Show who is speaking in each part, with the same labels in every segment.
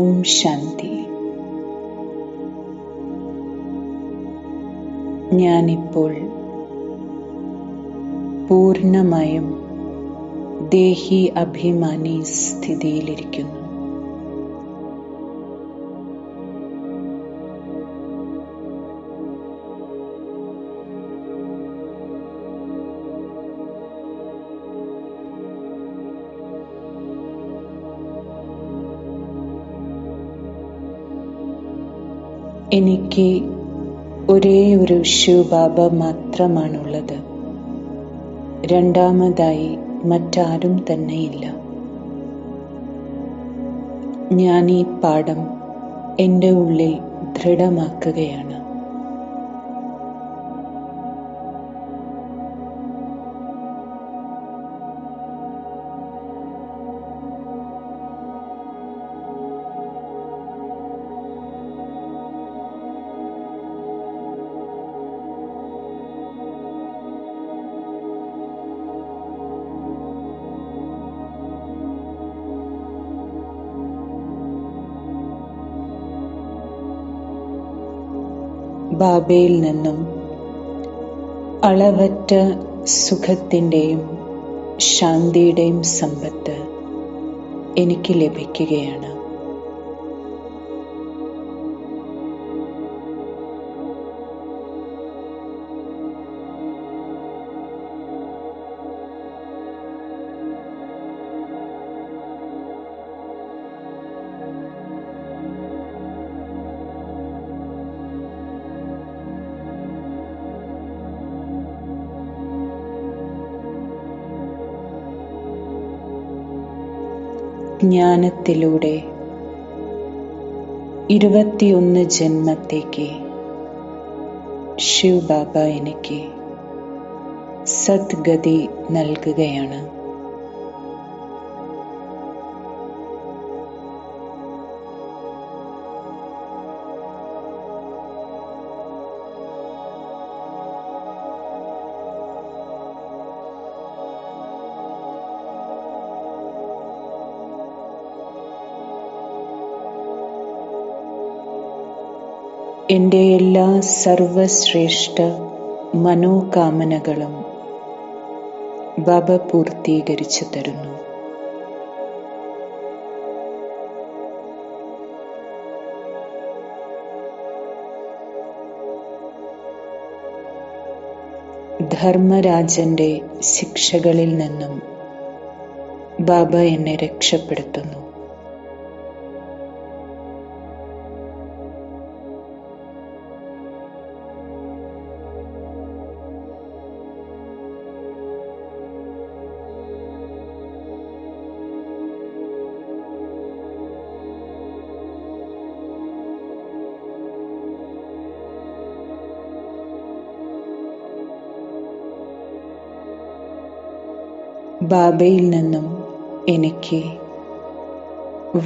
Speaker 1: ഓം ശാന്തി. ഞാനിപ്പോൾ പൂർണ്ണമായും ദേഹി അഭിമാനി സ്ഥിതിയിലിരിക്കുന്നു. എനിക്ക് ഒരേ ഒരു ശിവബാബ മാത്രമാണുള്ളത്. രണ്ടാമതായി മറ്റാരും തന്നെയില്ല. ഞാൻ ഈ പാഠം എൻ്റെ ഉള്ളിൽ ദൃഢമാക്കുകയാണ്. ബാബയിൽ നിന്നും അളവറ്റ സുഖത്തിൻ്റെയും ശാന്തിയുടെയും സമ്പത്ത് എനിക്ക് ലഭിക്കുകയാണ്. ജ്ഞാനത്തിലൂടെ 21 ജന്മത്തേക്ക് ശിവബാബ എനിക്ക് സദ്ഗതി നൽകുകയാണ്. എൻ്റെ എല്ലാ സർവശ്രേഷ്ഠ മനോകാമനകളും ബാബ പൂർത്തീകരിച്ചു തരുന്നു. ധർമ്മരാജന്റെ ശിക്ഷകളിൽ നിന്നും ബാബ എന്നെ രക്ഷപ്പെടുത്തുന്നു. ബാബയിൽ നിന്നും എനിക്ക്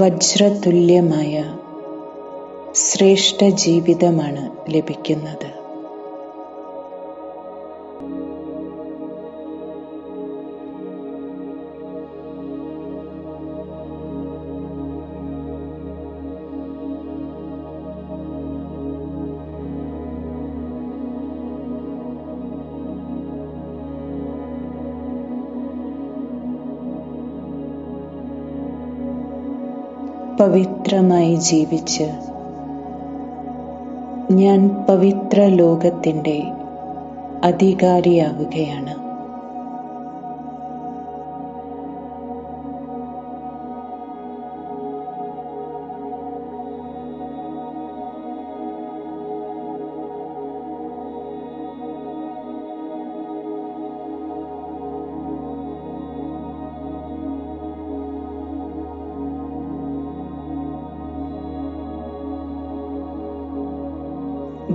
Speaker 1: വജ്രതുല്യമായ ശ്രേഷ്ഠ ജീവിതമാണ് ലഭിക്കുന്നത്. പവിത്രമായി ജീവിച്ച് ഞാൻ പവിത്ര ലോകത്തിൻ്റെ അധികാരിയാവുകയാണ്.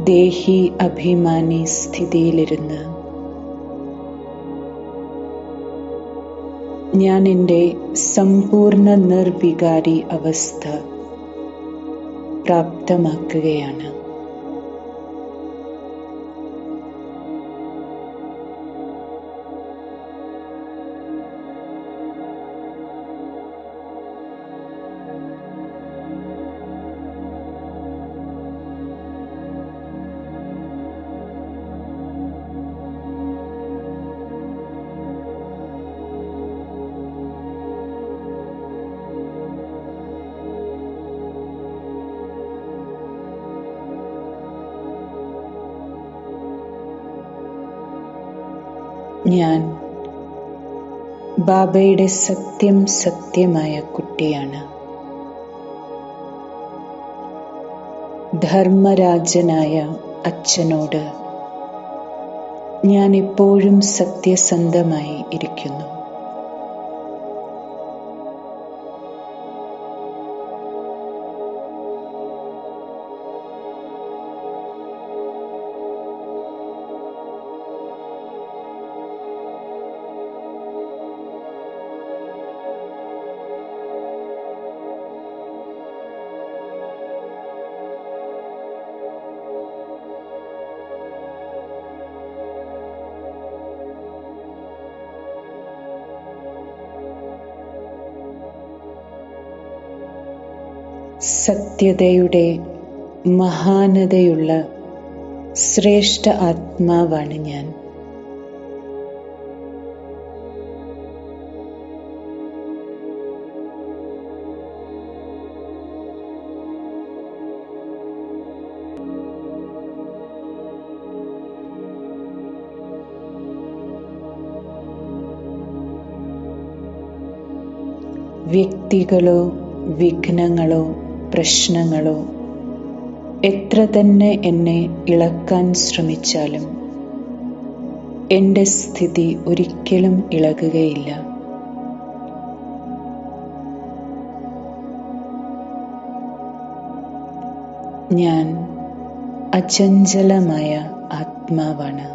Speaker 1: ദേഹി അഭിമാനി സ്ഥിതിയിലിരുന്ന് ഞാൻ എൻ്റെ സമ്പൂർണ്ണ നിർവികാരി അവസ്ഥ പ്രാപ്തമാക്കുകയാണ്. ഞാൻ ബാബയുടെ സത്യമായ കുട്ടിയാണ്. ധർമ്മരാജനായ അച്ഛനോട് ഞാൻ എപ്പോഴും സത്യസന്ധമായി ഇരിക്കുന്നു. സത്യതയുടെ മഹാനതയുള്ള ശ്രേഷ്ഠ ആത്മാവാണ് ഞാൻ. വ്യക്തികളോ വിഘ്നങ്ങളോ പ്രശ്നങ്ങളോ എത്ര തന്നെ എന്നെ ഇളക്കാൻ ശ്രമിച്ചാലും എൻ്റെ സ്ഥിതി ഒരിക്കലും ഇളകുകയില്ല. ഞാൻ അചഞ്ചലമായ ആത്മാവാണ്.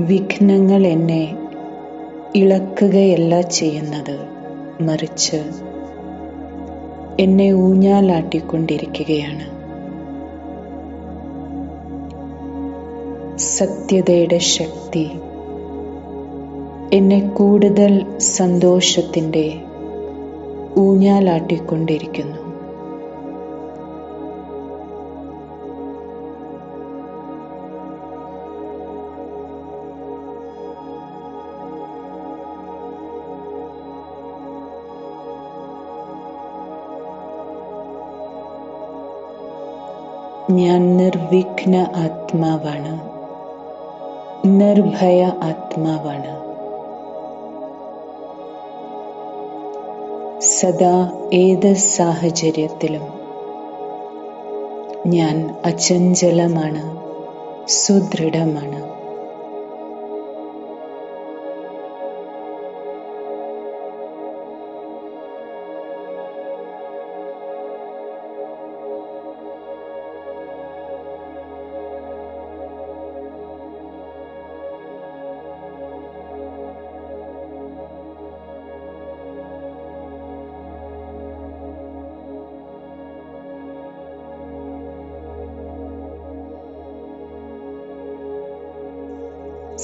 Speaker 1: വിഘ്നങ്ങൾ എന്നെ ഇളക്കുകയല്ല ചെയ്യുന്നത്, മറിച്ച് എന്നെ ഊഞ്ഞാലാട്ടിക്കൊണ്ടിരിക്കുകയാണ്. സത്യതയുടെ ശക്തി എന്നെ കൂടുതൽ സന്തോഷത്തിൻ്റെ ഊഞ്ഞാലാട്ടിക്കൊണ്ടിരിക്കുന്നു. ഞാൻ നിർവിഘ്ന ആത്മാവാണ്, നിർഭയ ആത്മാവാണ്. സദാ ഏത് സാഹചര്യത്തിലും ഞാൻ അചഞ്ചലമാണ്, സുദൃഢമാണ്.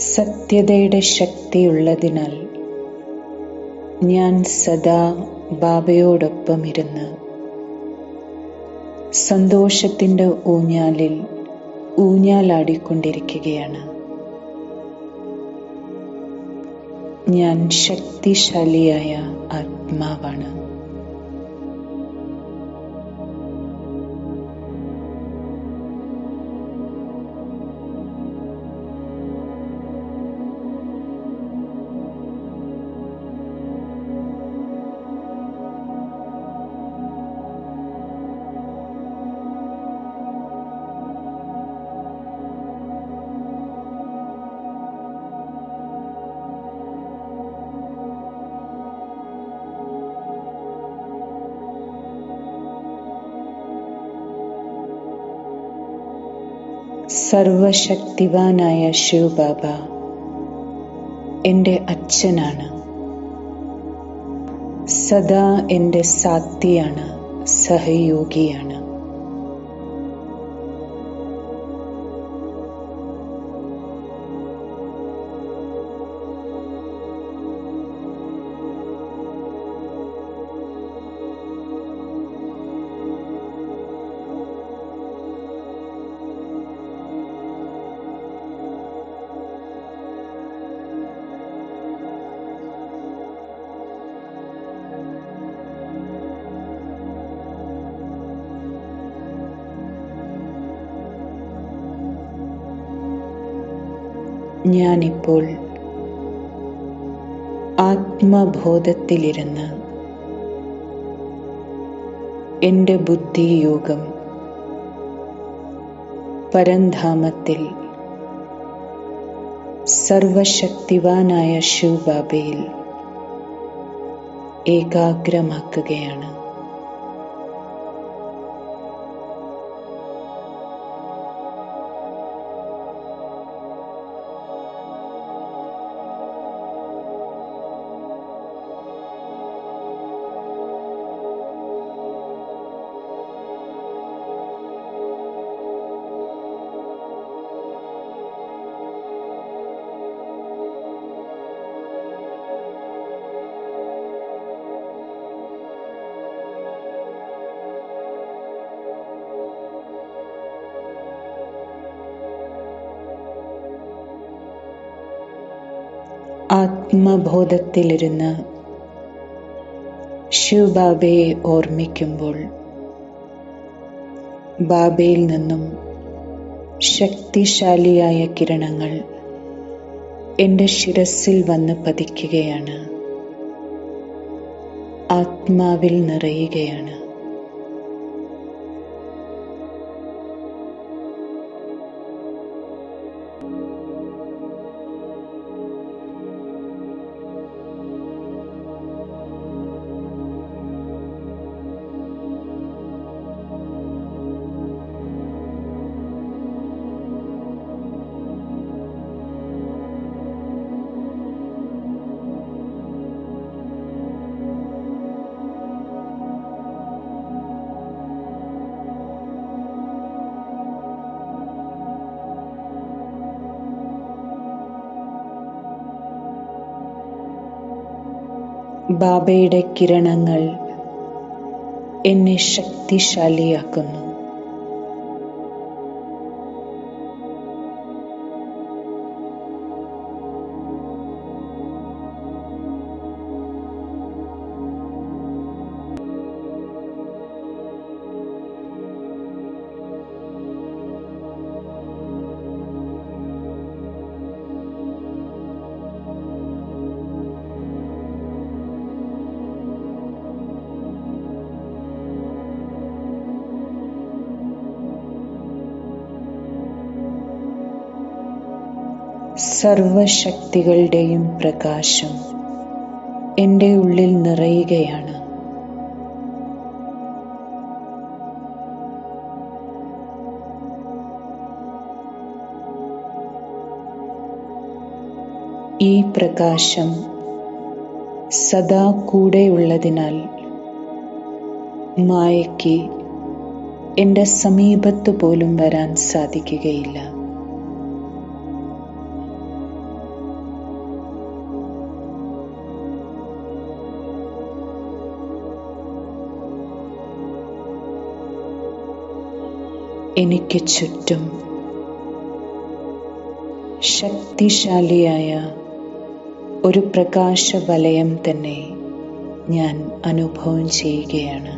Speaker 1: സത്യതയുടെ ശക്തിയുള്ളതിനാൽ ഞാൻ സദാ ബാബയോടൊപ്പം ഇരുന്ന് സന്തോഷത്തിൻ്റെ ഊഞ്ഞാലിൽ ഊഞ്ഞാലാടിക്കൊണ്ടിരിക്കുകയാണ്. ഞാൻ ശക്തിശാലിയായ ആത്മാവാണ്. സർവശക്തിവാനായ ശിവബാബ എൻ്റെ അച്ഛനാണ്. സദാ എൻ്റെ സാത്തിയാണ്, സഹയോഗിയാണ്. ഞാനിപ്പോൾ ആത്മബോധത്തിലിരുന്ന് എൻ്റെ ബുദ്ധിയോഗം പരംധാമത്തിൽ സർവശക്തിവാനായ ശിവബാബയിൽ ഏകാഗ്രമാക്കുകയാണ്. ആത്മബോധത്തിലിരുന്ന് ശിവബാബയെ ഓർമ്മിക്കുമ്പോൾ ബാബയിൽ നിന്നും ശക്തിശാലിയായ കിരണങ്ങൾ എൻ്റെ ശിരസിൽ വന്ന് പതിക്കുകയാണ്, ആത്മാവിൽ നിറയുകയാണ്. ബാബയുടെ കിരണങ്ങൾ എന്നെ ശക്തിശാലിയാക്കുന്നു. സർവശക്തികളുടെയും പ്രകാശം എൻ്റെ ഉള്ളിൽ നിറയുകയാണ്. ഈ പ്രകാശം സദാ കൂടെയുള്ളതിനാൽ മായയ്ക്ക് എൻ്റെ സമീപത്ത് പോലും വരാൻ സാധിക്കുകയില്ല. എനിക്ക് ചുറ്റും ശക്തിശാലിയായ ഒരു പ്രകാശവലയം തന്നെ ഞാൻ അനുഭവം ചെയ്യുകയാണ്.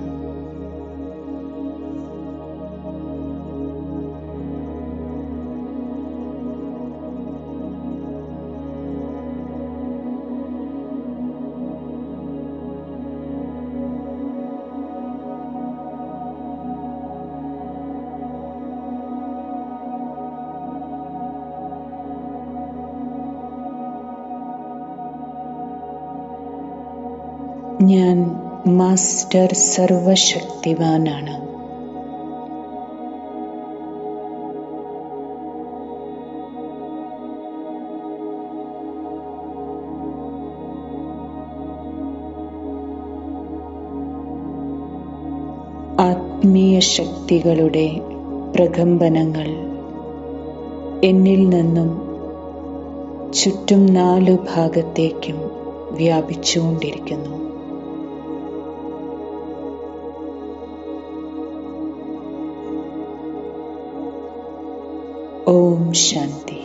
Speaker 1: ഞാൻ മാസ്റ്റർ സർവശക്തിവാനാണ്. ആത്മീയ ശക്തികളുടെ പ്രകമ്പനങ്ങൾ എന്നിൽ നിന്നും ചുറ്റും 4 ഭാഗത്തേക്കും വ്യാപിച്ചുകൊണ്ടിരിക്കുന്നു. ഓം ശാന്തി.